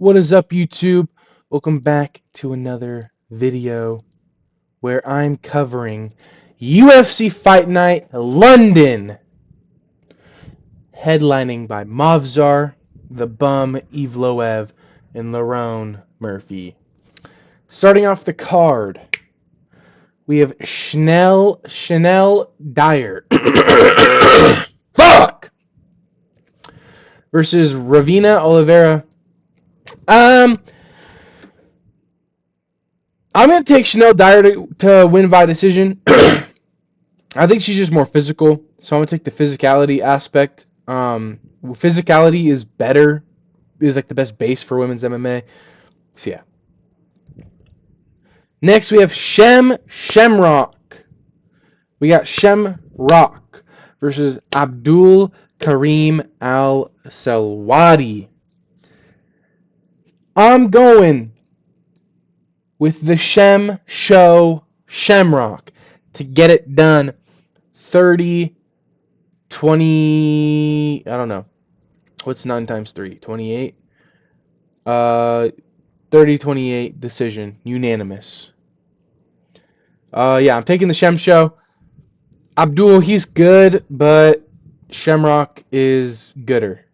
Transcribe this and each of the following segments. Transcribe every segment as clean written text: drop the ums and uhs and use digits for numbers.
What is up, YouTube? Welcome back to another video where I'm covering UFC Fight Night London, headlining by Movzar, The Bum, Evloev, and Lerone Murphy. Starting off the card, we have Chanel Dyer fuck versus Ravina Oliveira. I'm going to take Chanel Dyer to win by decision. I think she's just more physical, so I'm going to take the physicality aspect. Physicality is better, is like the best base for women's MMA. So, yeah. Next, we have Shemrock. We got Shemrock versus Abdul Karim Al Salwadi. I'm going with the Shemrock to get it done. 30, 20, I don't know. What's 9 times 3? 28? 30-28 decision. Unanimous. Yeah, I'm taking the Shem show. Abdul, he's good, but Shemrock is gooder.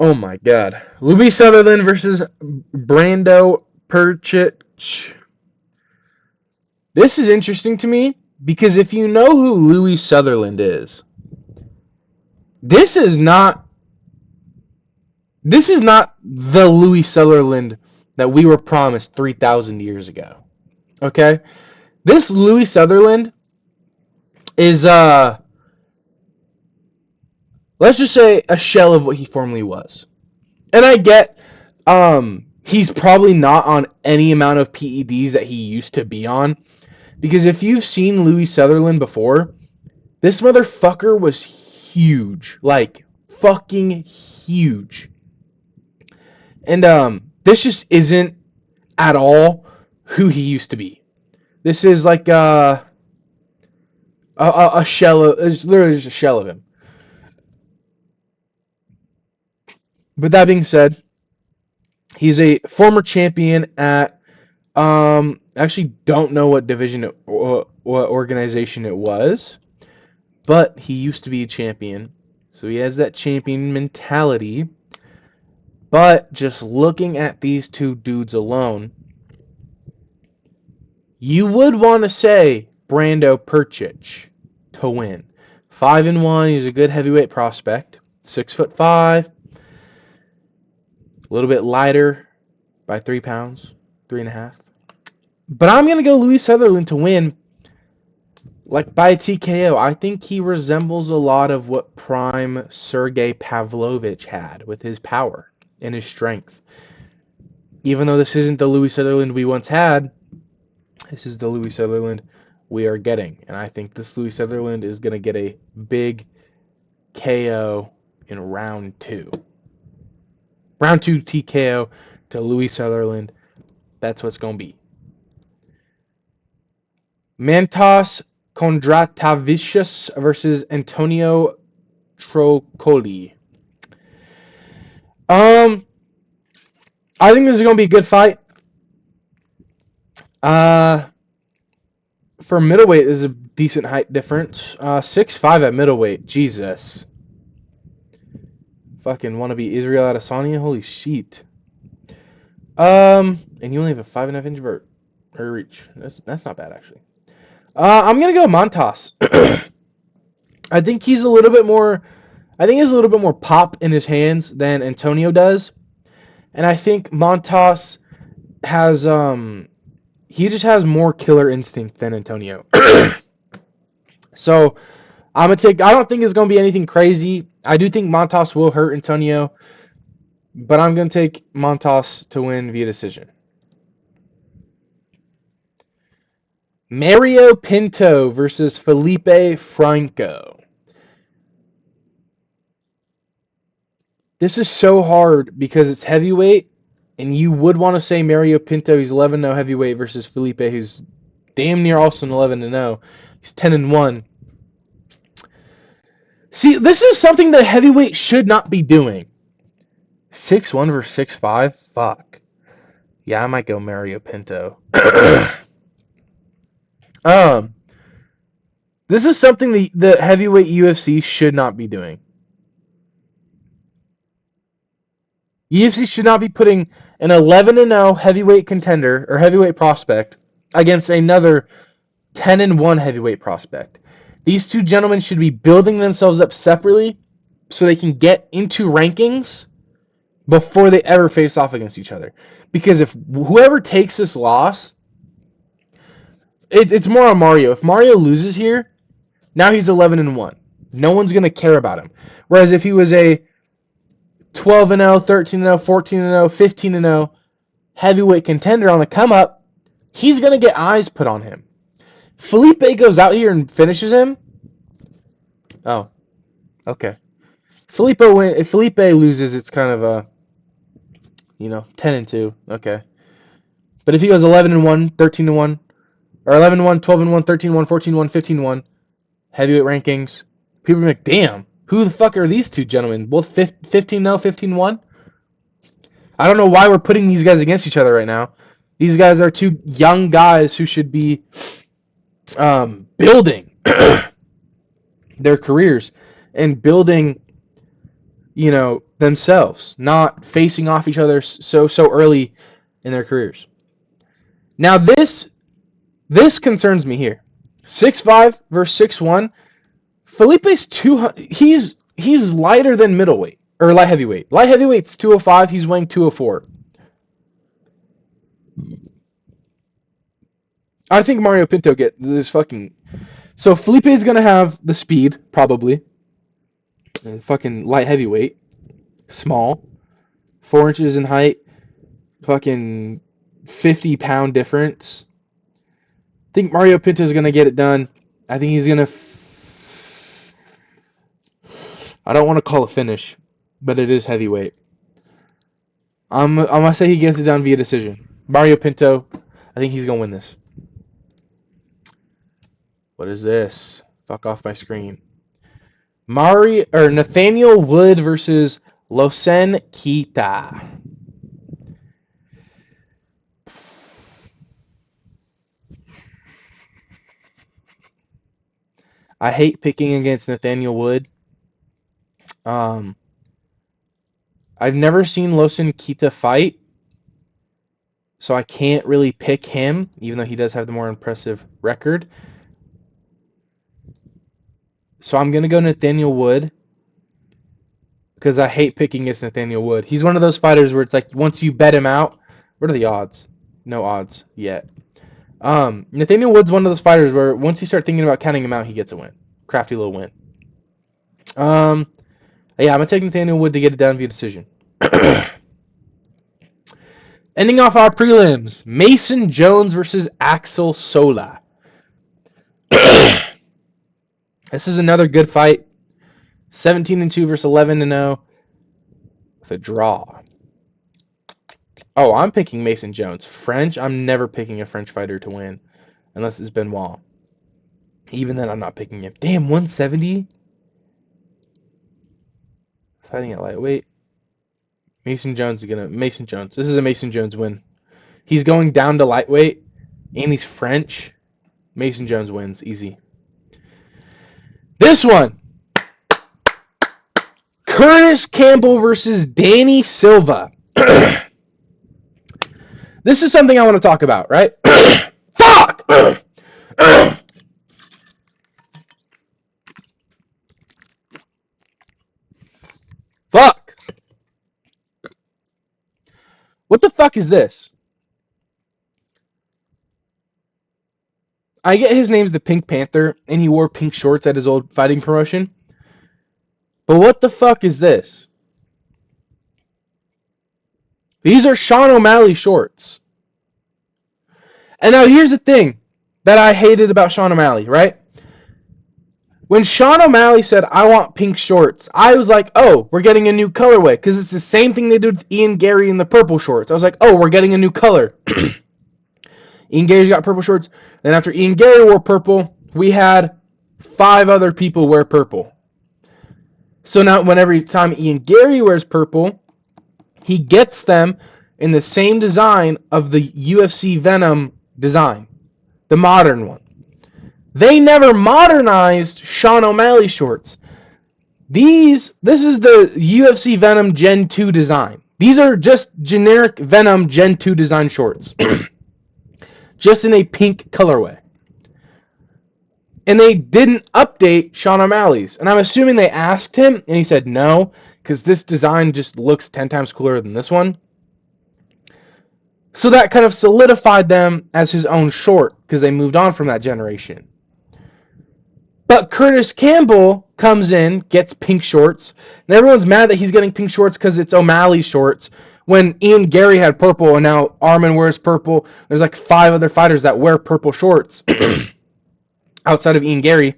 Oh my god. Louis Sutherland versus Brando Perchich. This is interesting to me because if you know who Louis Sutherland is, this is not the Louis Sutherland that we were promised 3,000 years ago. Okay? This Louis Sutherland is let's just say a shell of what he formerly was. And I get he's probably not on any amount of PEDs that he used to be on. Because if you've seen Louis Sutherland before, this motherfucker was huge. Like, fucking huge. And this just isn't at all who he used to be. This is like a shell of, it's literally just a shell of him. But that being said, he's a former champion at actually don't know what division what organization it was, but he used to be a champion, so he has that champion mentality. But just looking at these two dudes alone, you would want to say Brando Perchich to win. 5-1, he's a good heavyweight prospect. 6'5", a little bit lighter by 3 pounds, 3.5. But I'm gonna go Louis Sutherland to win, like by TKO. I think he resembles a lot of what prime Sergey Pavlovich had with his power and his strength. Even though this isn't the Louis Sutherland we once had, this is the Louis Sutherland we are getting. And I think this Louis Sutherland is going to get a big KO in round 2. Round 2 TKO to Louis Sutherland. That's what's going to be. Mantas Kondratavicius versus Antonio Trocoli. I think this is going to be a good fight. For middleweight, is a decent height difference. 6'5" at middleweight. Jesus. Fucking want to be Israel Adesanya? Holy shit. And you only have a 5.5 inch vert or reach. That's not bad actually. I'm gonna go Montas. I think he's a little bit more. I think he has a little bit more pop in his hands than Antonio does, and I think Montas has he just has more killer instinct than Antonio. So I'm gonna take. I don't think it's gonna be anything crazy. I do think Montas will hurt Antonio, but I'm gonna take Montas to win via decision. Mario Pinto versus Felipe Franco. This is so hard because it's heavyweight, and you would want to say Mario Pinto. He's 11-0 heavyweight versus Felipe, who's damn near also 11-0. He's 10-1. See, this is something that heavyweight should not be doing. 6'1" versus 6'5"? Fuck. Yeah, I might go Mario Pinto. um, this is something the heavyweight UFC should not be doing. UFC should not be putting an 11-0 heavyweight contender or heavyweight prospect against another 10-1 heavyweight prospect. These two gentlemen should be building themselves up separately so they can get into rankings before they ever face off against each other. Because if whoever takes this loss, it's more on Mario. If Mario loses here, now he's 11-1. No one's going to care about him. Whereas if he was a 12-0, 13-0, 14-0, 15-0 heavyweight contender on the come up, he's going to get eyes put on him. Felipe goes out here and finishes him. Oh, okay. If Felipe loses, it's kind of a 10-2. Okay. But if he goes 11-1, 13-1, or 11-1, 12-1, 13-1, 14-1, 15-1 heavyweight rankings, people are like, damn, who the fuck are these two gentlemen? Both 15-0, 15-1? I don't know why we're putting these guys against each other right now. These guys are two young guys who should be building their careers and building, themselves, not facing off each other so early in their careers. Now this concerns me here. 6'5" versus 6'1". Felipe's 200. He's lighter than middleweight or light heavyweight. Light heavyweight's 205. He's weighing 204. I think Mario Pinto get this fucking. So Felipe is gonna have the speed probably. And fucking light heavyweight, small, 4 inches in height, fucking 50-pound difference. I think Mario Pinto is gonna get it done. I think he's gonna. I don't want to call it finish, but it is heavyweight. I'm gonna say he gets it done via decision. Mario Pinto, I think he's gonna win this. What is this? Fuck off my screen. Nathaniel Wood versus Losen Kita. I hate picking against Nathaniel Wood. I've never seen Losen Kita fight, so I can't really pick him, even though he does have the more impressive record. So I'm going to go Nathaniel Wood because I hate picking against Nathaniel Wood. He's one of those fighters where it's like once you bet him out, what are the odds? No odds yet. Nathaniel Wood's one of those fighters where once you start thinking about counting him out, he gets a win. Crafty little win. Yeah, I'm going to take Nathaniel Wood to get it done via decision. Ending off our prelims, Mason Jones versus Axel Sola. This is another good fight. 17-2 versus 11-0 with a draw. Oh, I'm picking Mason Jones. French, I'm never picking a French fighter to win unless it's Benoit. Even then, I'm not picking him. Damn, 170? Fighting at lightweight. Mason Jones. This is a Mason Jones win. He's going down to lightweight, and he's French. Mason Jones wins. Easy. This one. Curtis Campbell versus Danny Silva. This is something I want to talk about, right? Fuck! Fuck! What the fuck is this? I get his name's the Pink Panther, and he wore pink shorts at his old fighting promotion. But what the fuck is this? These are Sean O'Malley shorts. And now here's the thing that I hated about Sean O'Malley, right? When Sean O'Malley said, I want pink shorts, I was like, oh, we're getting a new colorway. Because it's the same thing they did with Ian Gary in the purple shorts. I was like, oh, we're getting a new color. Ian Gary's got purple shorts. Then after Ian Gary wore purple, we had 5 other people wear purple. So now, every time Ian Gary wears purple, he gets them in the same design of the UFC Venom design, the modern one. They never modernized Sean O'Malley shorts. This is the UFC Venom Gen 2 design. These are just generic Venom Gen 2 design shorts. Just in a pink colorway. And they didn't update Sean O'Malley's. And I'm assuming they asked him, and he said no, because this design just looks 10 times cooler than this one. So that kind of solidified them as his own short, because they moved on from that generation. But Curtis Campbell comes in, gets pink shorts, and everyone's mad that he's getting pink shorts because it's O'Malley shorts, when Ian Gary had purple, and now Arman wears purple. There's like 5 other fighters that wear purple shorts outside of Ian Gary.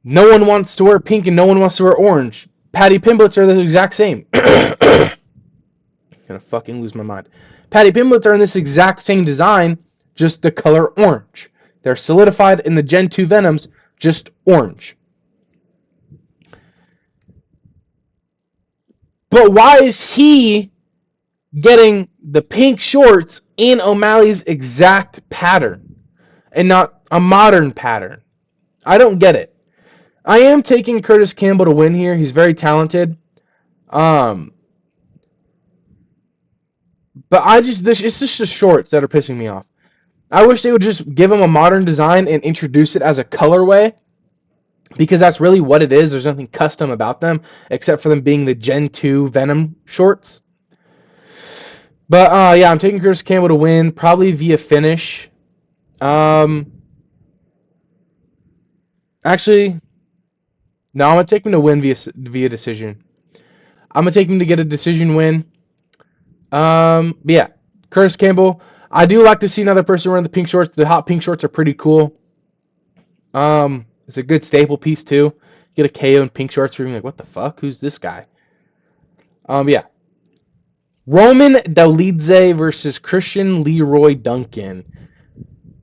No one wants to wear pink and no one wants to wear orange. Paddy Pimblets are the exact same. Gonna fucking lose my mind. Paddy Pimblets are in this exact same design, just the color orange. They're solidified in the Gen 2 Venoms, just orange. But why is he getting the pink shorts in O'Malley's exact pattern and not a modern pattern? I don't get it. I am taking Curtis Campbell to win here. He's very talented. But it's just the shorts that are pissing me off. I wish they would just give him a modern design and introduce it as a colorway, because that's really what it is. There's nothing custom about them except for them being the Gen 2 Venom shorts. But yeah, I'm taking Curtis Campbell to win, probably via finish. Actually, no, I'm gonna take him to win via decision. I'm gonna take him to get a decision win. But yeah, Curtis Campbell. I do like to see another person wearing the pink shorts. The hot pink shorts are pretty cool. It's a good staple piece too. Get a KO in pink shorts for being like, what the fuck? Who's this guy? Yeah. Roman Dolidze versus Christian Leroy Duncan.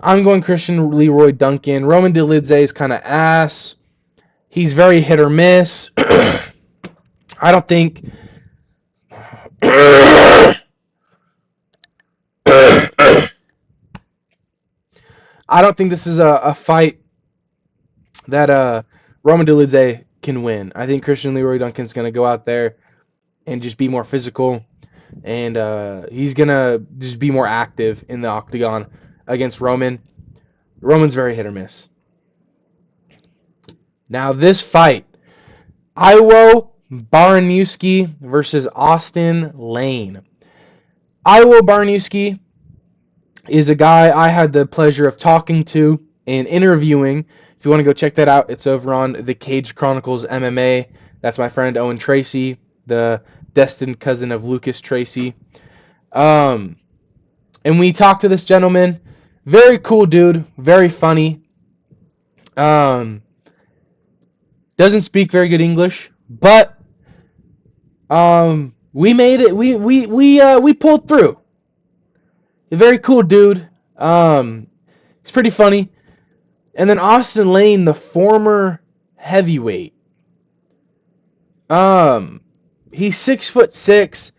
I'm going Christian Leroy Duncan. Roman Dolidze is kind of ass. He's very hit or miss. I don't think... I don't think this is a fight that Roman Dolidze can win. I think Christian Leroy Duncan's going to go out there and just be more physical, and he's going to just be more active in the octagon against Roman. Roman's very hit or miss. Now this fight, Iwo Baranowski versus Austin Lane. Iwo Baranowski is a guy I had the pleasure of talking to and interviewing. If you want to go check that out, it's over on the Cage Chronicles MMA. That's my friend Owen Tracy, the destined cousin of Lucas Tracy. And we talked to this gentleman. Very cool dude, very funny. Doesn't speak very good English, but we made it. We pulled through. A very cool dude. He's pretty funny. And then Austin Lane, the former heavyweight. He's 6'6",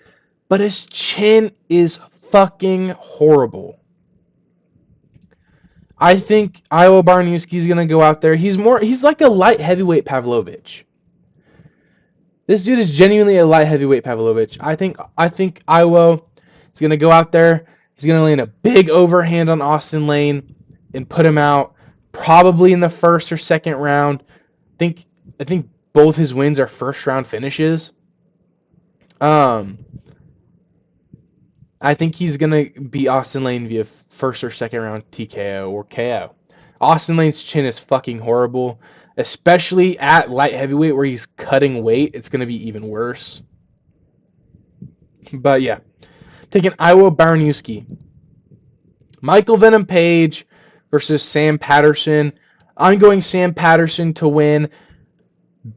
but his chin is fucking horrible. I think Iwo Baranowski's gonna go out there. He's like a light heavyweight Pavlovich. This dude is genuinely a light heavyweight Pavlovich. I think Iwo is gonna go out there. He's gonna land a big overhand on Austin Lane and put him out, probably in the first or second round. I think both his wins are first round finishes. I think he's going to beat Austin Lane via first or second round TKO or KO. Austin Lane's chin is fucking horrible, especially at light heavyweight where he's cutting weight. It's going to be even worse. But yeah, taking Iwo Baranowski. Michael Venom Page versus Sam Patterson. I'm going Sam Patterson to win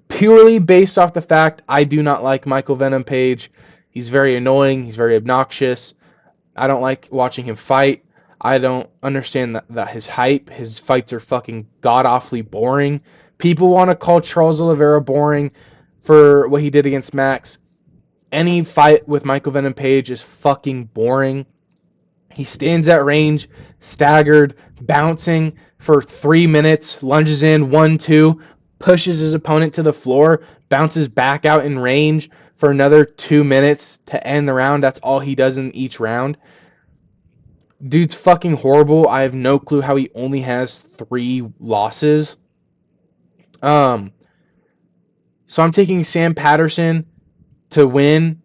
purely based off the fact I do not like Michael Venom Page. He's very annoying. He's very obnoxious. I don't like watching him fight. I don't understand that his hype. His fights are fucking god-awfully boring. People want to call Charles Oliveira boring for what he did against Max. Any fight with Michael Venom Page is fucking boring. He stands at range, staggered, bouncing for 3 minutes, lunges in, 1-2, pushes his opponent to the floor, bounces back out in range for another 2 minutes to end the round. That's all he does in each round. Dude's fucking horrible. I have no clue how he only has 3 losses. So I'm taking Sam Patterson to win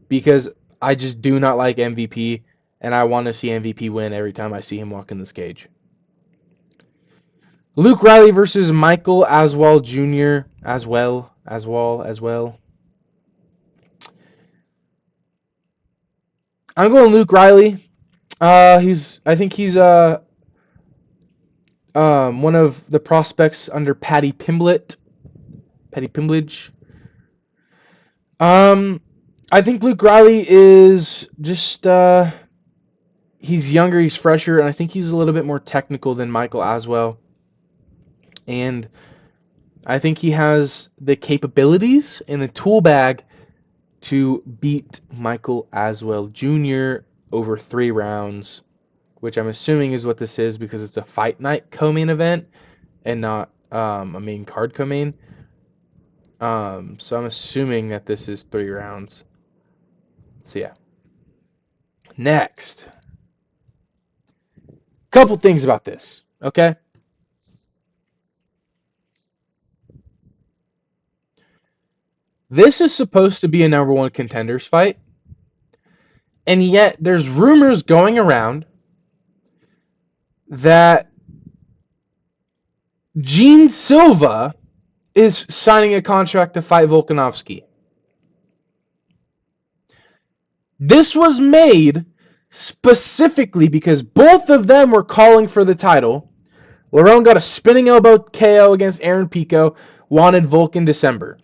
because I just do not like MVP, and I want to see MVP win every time I see him walk in this cage. Luke Riley versus Michael Aswell Jr. Aswell. I'm going Luke Riley. I think he's one of the prospects under Paddy Pimblett. Paddy Pimblage. I think Luke Riley is just he's younger, he's fresher, and I think he's a little bit more technical than Michael Aswell. And I think he has the capabilities and the tool bag to beat Michael Aswell Jr. over 3 rounds, which I'm assuming is what this is because it's a fight night co-main event and not a main card co-main. So I'm assuming that this is 3 rounds. So yeah. Next. Couple things about this, okay? This is supposed to be a number 1 contenders fight. And yet there's rumors going around that Gene Silva is signing a contract to fight Volkanovski. This was made specifically because both of them were calling for the title. Lerone got a spinning elbow KO against Aaron Pico, wanted Volk in December.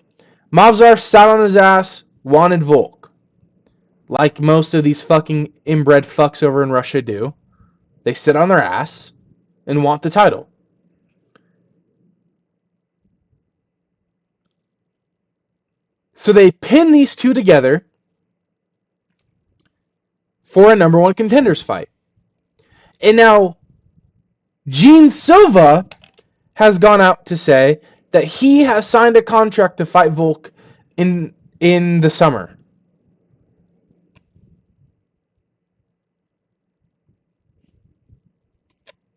Movsar sat on his ass, wanted Volk. Like most of these fucking inbred fucks over in Russia do. They sit on their ass and want the title. So they pin these two together for a number 1 contenders fight. And now Gene Silva has gone out to say that he has signed a contract to fight Volk in the summer.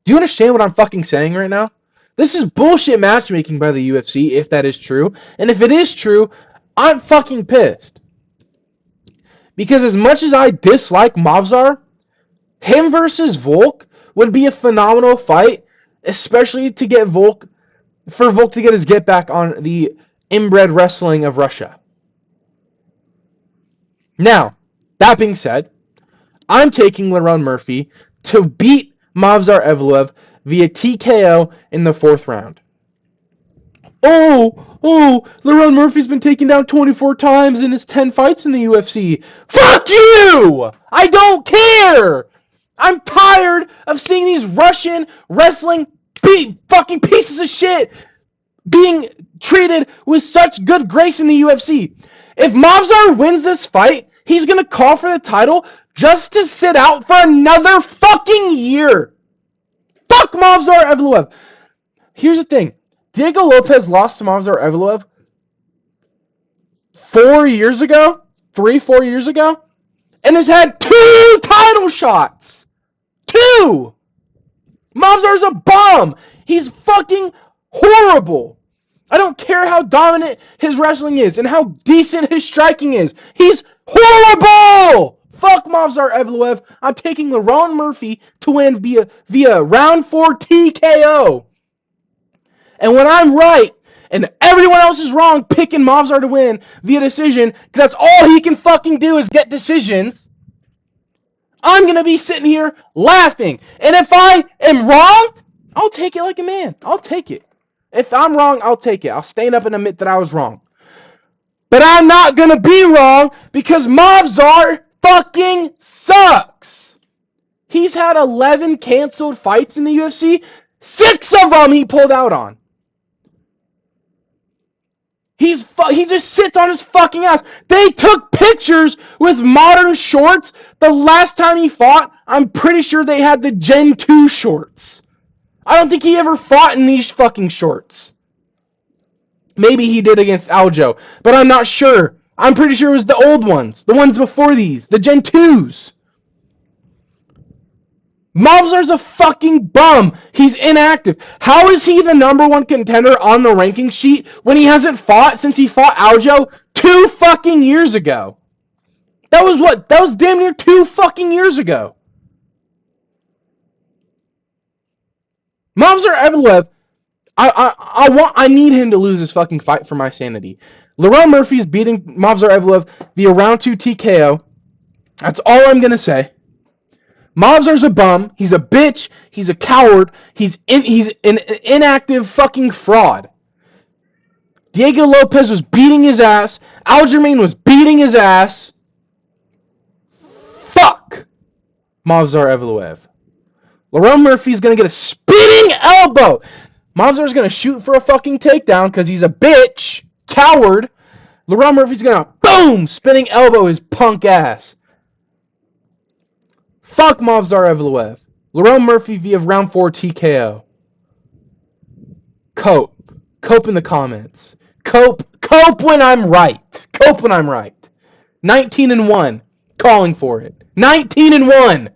Do you understand what I'm fucking saying right now? This is bullshit matchmaking by the UFC, if that is true. And if it is true, I'm fucking pissed. Because as much as I dislike Movsar, him versus Volk would be a phenomenal fight, especially to get Volk to get his get back on the inbred wrestling of Russia. Now, that being said, I'm taking Lerone Murphy to beat Movsar Evloev via TKO in the 4th round. Lerone Murphy's been taken down 24 times in his 10 fights in the UFC. Fuck you! I don't care! I'm tired of seeing these Russian wrestling fucking pieces of shit being treated with such good grace in the UFC. If Movsar wins this fight, he's gonna call for the title just to sit out for another fucking year. Fuck Movsar Evloev. Here's the thing. Diego Lopez lost to Movsar Evloev 4 years ago, 3-4 years ago, and has had 2 title shots. 2! Movsar's a bum. He's fucking horrible. I don't care how dominant his wrestling is and how decent his striking is. He's horrible! Fuck Movsar Evloev. I'm taking Lerone Murphy to win via round 4 TKO. And when I'm right and everyone else is wrong picking Movsar to win via decision, because that's all he can fucking do is get decisions, I'm going to be sitting here laughing. And if I am wrong, I'll take it like a man. I'll take it. If I'm wrong, I'll take it. I'll stand up and admit that I was wrong. But I'm not going to be wrong because Movsar fucking sucks. He's had 11 canceled fights in the UFC. 6 of them he pulled out on. He just sits on his fucking ass. They took pictures with modern shorts. The last time he fought, I'm pretty sure they had the Gen 2 shorts. I don't think he ever fought in these fucking shorts. Maybe he did against Aljo, but I'm not sure. I'm pretty sure it was the old ones. The ones before these. The Gen 2s. Movsar's a fucking bum. He's inactive. How is he the number one contender on the ranking sheet when he hasn't fought since he fought Aljo 2 fucking years ago? That was what? That was damn near 2 fucking years ago. Movsar Evloev, I need him to lose his fucking fight for my sanity. Lerone Murphy's beating Movsar Evloev via round 2 TKO. That's all I'm gonna say. Movsar's a bum. He's a bitch. He's a coward. He's an inactive fucking fraud. Diego Lopez was beating his ass. Aljamain was beating his ass. Fuck Movsar Evloev. Lerone Murphy's gonna get a spinning elbow. Movsar's gonna shoot for a fucking takedown because he's a bitch. Coward. Lerone Murphy's gonna boom spinning elbow his punk ass. Fuck Movsar Evloev. Lerone Murphy via round 4 TKO. Cope. Cope in the comments. Cope when I'm right. Cope when I'm right. 19-1. Calling for it. 19-1.